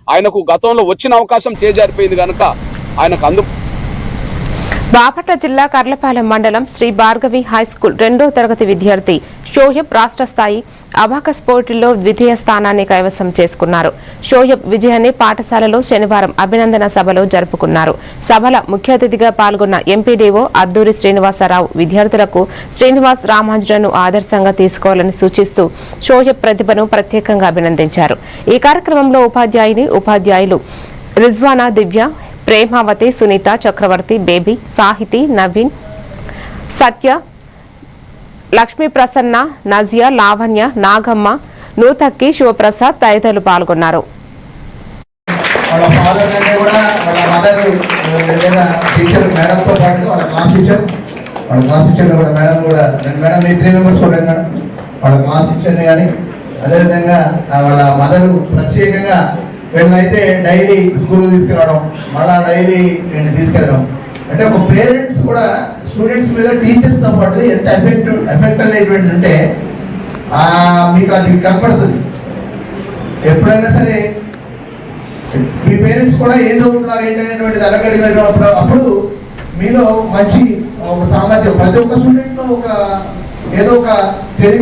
ఆయనకు గతంలో వచ్చిన అవకాశం చేజారిపోయింది కనుక ఆయనకు బాపట్ల జిల్లా కర్లపాలెం మండలం శ్రీ భార్గవి హైస్కూల్ 2వ తరగతి విద్యార్థి షోయబ్ రాష్ట్ర స్థాయి అబాకస్ పోటీల్లో ద్వితీయ స్థానాన్ని కైవసం చేసుకున్నారు. షోయబ్ విజయాన్ని పాఠశాలలో శనివారం అభినందన సభలో జరుపుకున్నారు. సభల ముఖ్య అతిథిగా పాల్గొన్న ఎంపీడీఓ అద్దూరి శ్రీనివాసరావు విద్యార్థులకు శ్రీనివాస్ రామాంజులను ఆదర్శంగా తీసుకోవాలని సూచిస్తూ షోయబ్ ప్రతిభను ప్రత్యేకంగా అభినందించారు. ఈ కార్యక్రమంలో ఉపాధ్యాయులు రిజ్వానా, దివ్య, ప్రేమావతి, సునీత, చక్రవర్తి, బేబీ, సాహితి, నవీన్, సత్య, లక్ష్మీ ప్రసన్న, నజియా, లావణ్య, నాగమ్మ, నూతక్కి, శివప్రసాద్ తదితరులు పాల్గొన్నారు. అదేవిధంగా వాళ్ళ మదరు ప్రత్యేకంగా వీళ్ళనైతే డైలీ స్కూల్ తీసుకురావడం, మళ్ళా డైలీ వీళ్ళని తీసుకెళ్ళడం, అంటే ఒక పేరెంట్స్ కూడా స్టూడెంట్స్ మీద టీచర్స్తో పాటు ఎంత ఎఫెక్ట్ అనేటువంటి ఉంటే మీకు అది కనపడుతుంది. ఎప్పుడైనా సరే మీ పేరెంట్స్ కూడా ఏం చదువుతున్నారు ఏంటనేటువంటిది అడగడిగినప్పుడు అప్పుడు మీలో మంచి ఒక సామర్థ్యం ప్రతి ఒక్క స్టూడెంట్లో ఏదో ఒక తెలివి